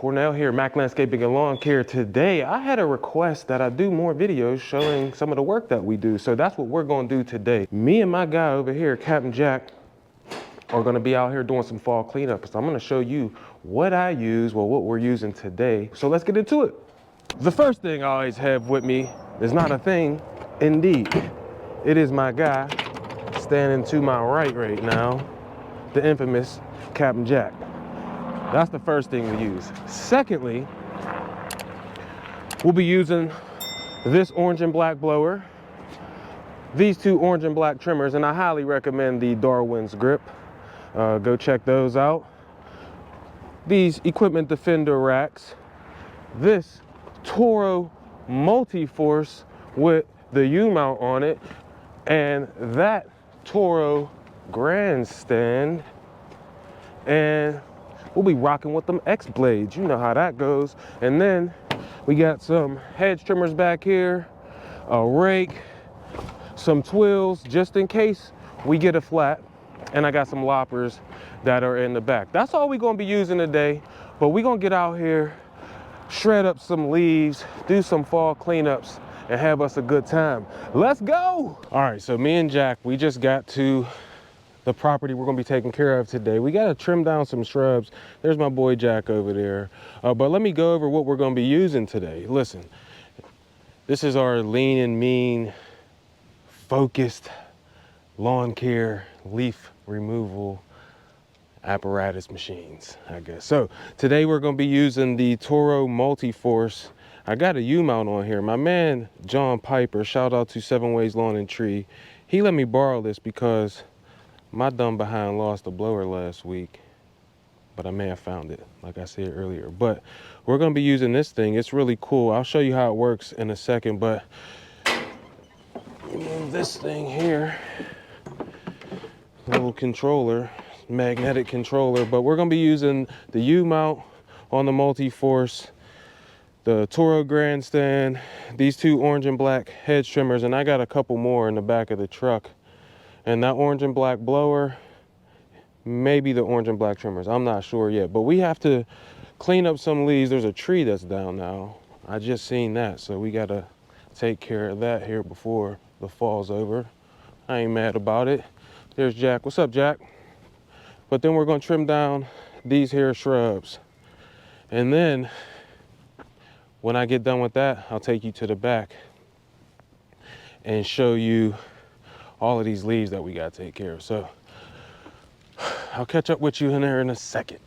Cornell here, MACK Landscaping and Lawn Care. Today, I had a request that I do more videos showing some of the work that we do. So that's what we're gonna do today. Me and my guy over here, Captain Jack, are gonna be out here doing some fall cleanup. So I'm gonna show you what I use, well, what we're using today. So let's get into it. The first thing I always have with me is not a thing, indeed. It is my guy standing to my right now, the infamous Captain Jack. That's the first thing we use. Secondly, we'll be using this orange and black blower, these two orange and black trimmers, and I highly recommend the Darwin's grip. Go check those out. These Equipment Defender racks, this Toro multi-force with the umount on it, and that Toro grandstand, and we'll be rocking with them X blades. You know how that goes. And then we got some hedge trimmers back here, a rake, some twills just in case we get a flat, and I got some loppers that are in the back. That's all we're gonna be using today, but we're gonna get out here, shred up some leaves, do some fall cleanups, and have us a good time. Let's go! All right, so me and Jack, we just got to the property we're gonna be taking care of today. We gotta trim down some shrubs. There's my boy Jack over there. But let me go over what we're gonna be using today. Listen, this is our lean and mean, focused lawn care, leaf removal apparatus machines, I guess. So today we're gonna be using the Toro multi-force. I got a U-mount on here. My man, John Piper, shout out to 7 Ways Lawn and Tree. He let me borrow this because my dumb behind lost a blower last week, but I may have found it, like I said earlier. But we're gonna be using this thing. It's really cool. I'll show you how it works in a second, but move this thing here. Little controller, magnetic controller, but we're gonna be using the U-mount on the multi-force, the Toro grandstand, these two orange and black hedge trimmers, and I got a couple more in the back of the truck. And that orange and black blower, maybe the orange and black trimmers, I'm not sure yet. But we have to clean up some leaves. There's a tree that's down now. I just seen that, so we gotta take care of that here before the fall's over. I ain't mad about it. There's Jack. What's up, Jack? But then we're gonna trim down these here shrubs. And then when I get done with that, I'll take you to the back and show you all of these leaves that we gotta take care of. So I'll catch up with you in there in a second.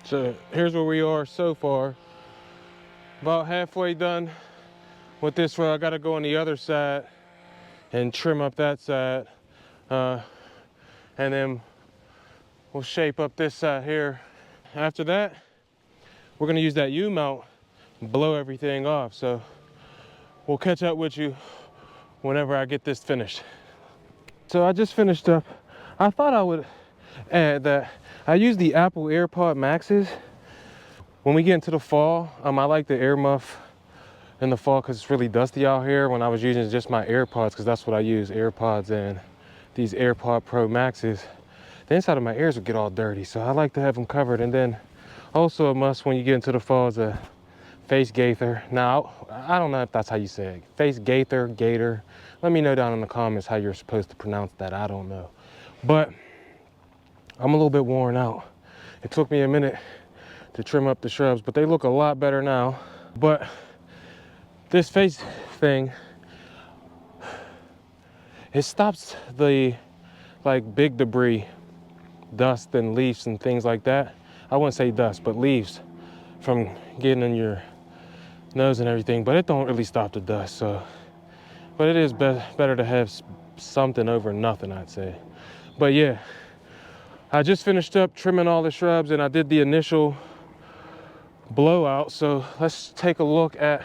So here's where we are so far. About halfway done with this row. I gotta go on the other side and trim up that side. And then we'll shape up this side here. After that, we're gonna use that U-mount and blow everything off. So we'll catch up with you whenever I get this finished. So I just finished up. I thought I would add that I use the Apple AirPod Maxes. When we get into the fall, I like the air muff in the fall because it's really dusty out here. When I was using just my AirPods, because that's what I use, AirPods and these AirPod Pro Maxes, the inside of my ears would get all dirty. So I like to have them covered. And then also a must when you get into the fall is a face gaither. Now, I don't know if that's how you say it. Face gaiter. Let me know down in the comments how you're supposed to pronounce that. I don't know. But I'm a little bit worn out. It took me a minute to trim up the shrubs, but they look a lot better now. But this face thing, it stops the big debris, dust and leaves and things like that. I wouldn't say dust, but leaves from getting in your nose and everything, but it don't really stop the dust. So, but it is better to have something over nothing, I'd say. But yeah, I just finished up trimming all the shrubs and I did the initial blowout. So let's take a look at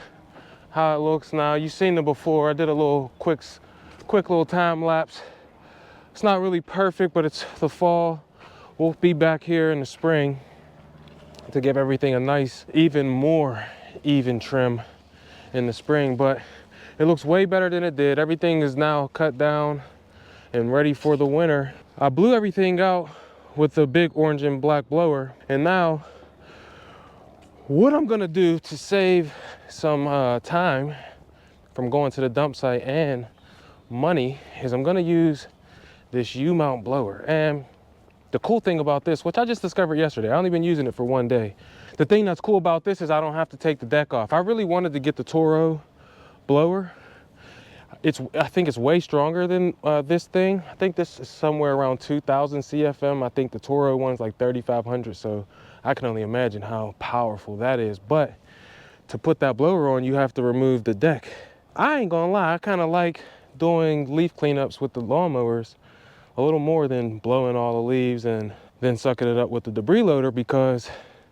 how it looks now. You've seen it before. I did a little quick little time lapse. It's not really perfect, but it's the fall. We'll be back here in the spring to give everything a nice, even more even trim in the spring. But it looks way better than it did. Everything is now cut down and ready for the winter. I blew everything out with the big orange and black blower. And now what I'm gonna do to save some time from going to the dump site and money is I'm gonna use this umount blower. And the cool thing about this, which I just discovered yesterday, I only been using it for one day. The thing that's cool about this is I don't have to take the deck off. I really wanted to get the Toro blower. I think it's way stronger than this thing. I think this is somewhere around 2,000 CFM. I think the Toro one's like 3,500. So I can only imagine how powerful that is. But to put that blower on, you have to remove the deck. I ain't gonna lie, I kind of like doing leaf cleanups with the lawnmowers a little more than blowing all the leaves and then sucking it up with the debris loader, because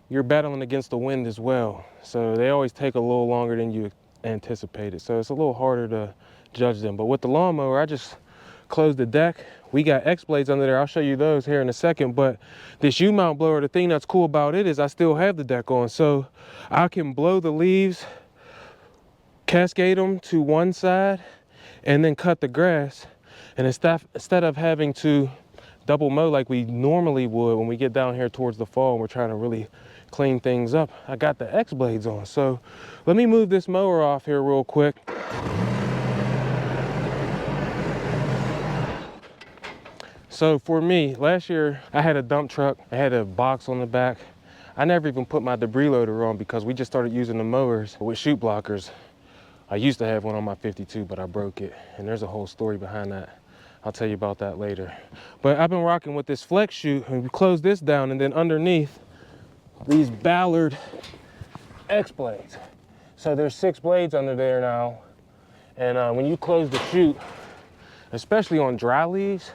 you're battling against the wind as well. So they always take a little longer than you anticipated. So it's a little harder to judge them. But with the lawnmower, I just closed the deck. We got X blades under there. I'll show you those here in a second. But this umount blower, the thing that's cool about it is I still have the deck on. So I can blow the leaves, cascade them to one side, and then cut the grass. And instead of having to double mow like we normally would when we get down here towards the fall and we're trying to really clean things up, I got the X blades on. So let me move this mower off here real quick. So for me, last year I had a dump truck. I had a box on the back. I never even put my debris loader on because we just started using the mowers with chute blockers. I used to have one on my 52, but I broke it. And there's a whole story behind that. I'll tell you about that later. But I've been rocking with this flex chute, and we close this down, and then underneath these Ballard X blades. So there's 6 blades under there now. And when you close the chute, especially on dry leaves,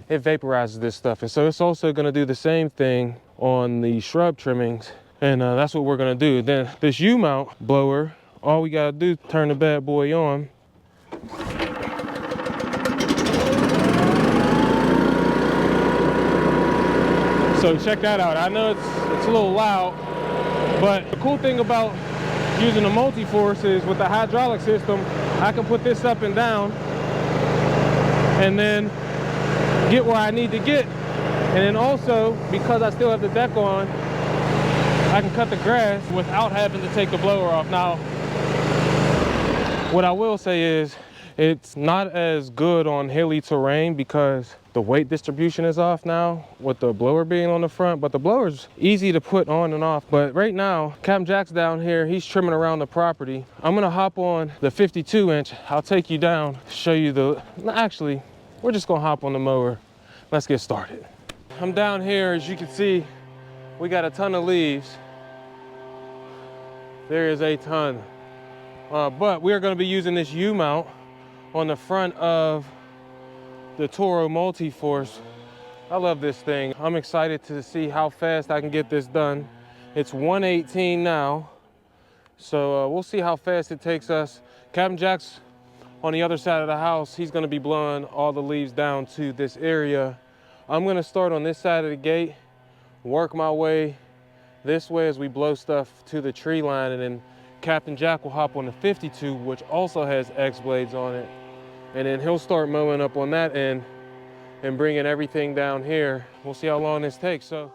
it vaporizes this stuff. And so it's also gonna do the same thing on the shrub trimmings. And that's what we're gonna do. Then this umount blower, all we gotta do is turn the bad boy on. So check that out. I know it's a little loud, but the cool thing about using a multi-force is with the hydraulic system, I can put this up and down and then get where I need to get. And then also, because I still have the deck on, I can cut the grass without having to take the blower off. Now, what I will say is it's not as good on hilly terrain because the weight distribution is off now with the blower being on the front, but the blower's easy to put on and off. But right now, Captain Jack's down here, he's trimming around the property. I'm gonna hop on the 52-inch. I'll take you down, show you actually, we're just gonna hop on the mower. Let's get started. I'm down here, as you can see, we got a ton of leaves. There is a ton. But we're gonna be using this U-mount on the front of the Toro Multi-Force. I love this thing. I'm excited to see how fast I can get this done. It's 118 now, so we'll see how fast it takes us. Captain Jack's on the other side of the house. He's gonna be blowing all the leaves down to this area. I'm gonna start on this side of the gate, work my way this way as we blow stuff to the tree line, and then Captain Jack will hop on the 52, which also has X blades on it. And then he'll start mowing up on that end and bringing everything down here. We'll see how long this takes. So.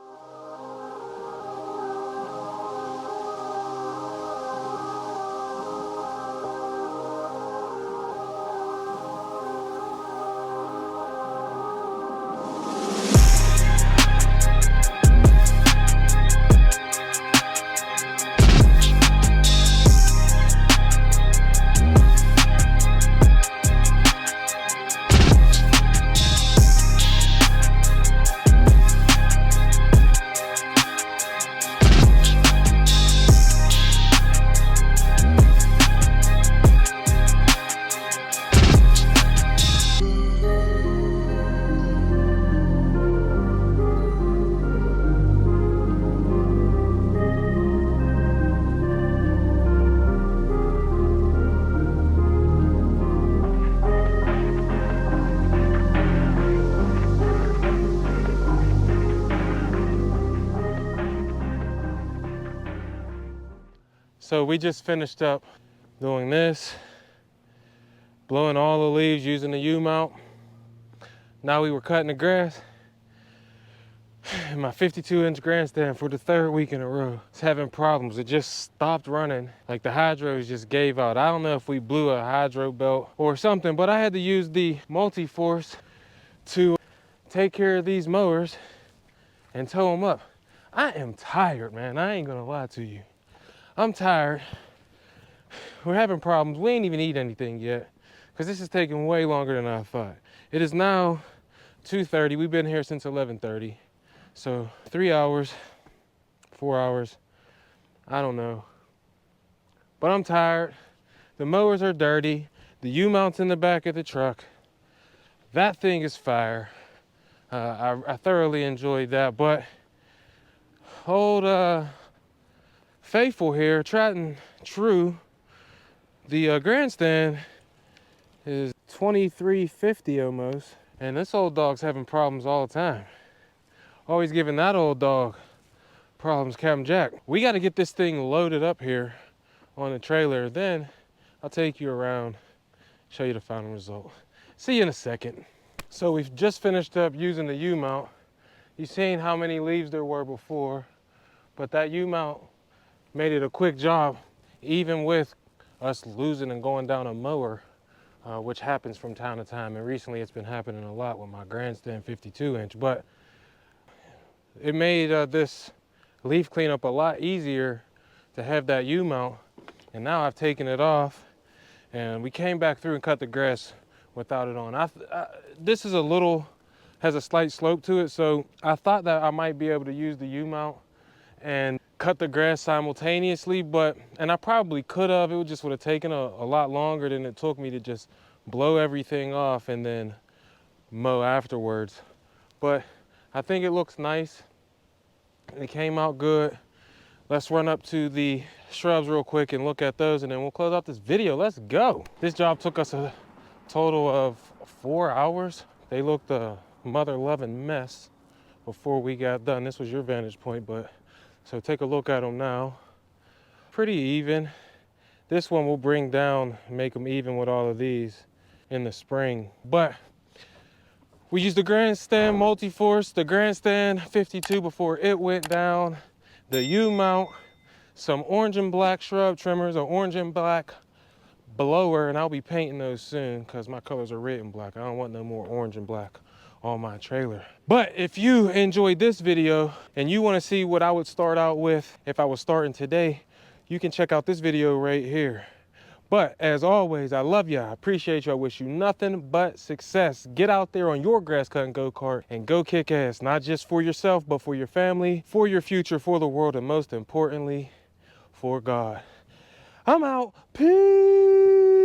So we just finished up doing this, blowing all the leaves using the umount. Now we were cutting the grass. And my 52-inch grandstand for the third week in a row is having problems. It just stopped running. Like the hydros just gave out. I don't know if we blew a hydro belt or something, but I had to use the multi-force to take care of these mowers and tow them up. I am tired, man. I ain't gonna lie to you. I'm tired. We're having problems. We ain't even eat anything yet because this is taking way longer than I thought. It is now 2:30. We've been here since 11:30. So 3 hours, 4 hours, I don't know. But I'm tired. The mowers are dirty. The U-mount's in the back of the truck. That thing is fire. I thoroughly enjoyed that. But old Faithful here, tried and true, the grandstand is 2350 almost. And this old dog's having problems all the time. Always giving that old dog problems, Captain Jack. We got to get this thing loaded up here on the trailer. Then I'll take you around, show you the final result. See you in a second. So we've just finished up using the U-mount. You've seen how many leaves there were before, but that U-mount made it a quick job, even with us losing and going down a mower, which happens from time to time. And recently it's been happening a lot with my grandstand 52-inch. But it made this leaf cleanup a lot easier to have that U-mount. And now I've taken it off and we came back through and cut the grass without it on. This is has a slight slope to it. So I thought that I might be able to use the U-mount and cut the grass simultaneously, and I probably could have. It just would have taken a lot longer than it took me to just blow everything off and then mow afterwards. But I think it looks nice. It came out good. Let's run up to the shrubs real quick and look at those, and then we'll close out this video. Let's go. This job took us a total of 4 hours. They looked a mother-loving mess before we got done. This was your vantage point, so take a look at them now. Pretty even. This one will bring down, make them even with all of these in the spring. But we used the grandstand multi-force, the grandstand 52 before it went down, the U-mount, some orange and black shrub trimmers, an orange and black blower, and I'll be painting those soon because my colors are red and black. I don't want no more orange and black on my trailer. But if you enjoyed this video and you want to see what I would start out with if I was starting today, you can check out this video right here. But as always, I love you. I appreciate you. I wish you nothing but success. Get out there on your grass cutting go-kart and go kick ass, not just for yourself, but for your family, for your future, for the world, and most importantly, for God. I'm out. Peace.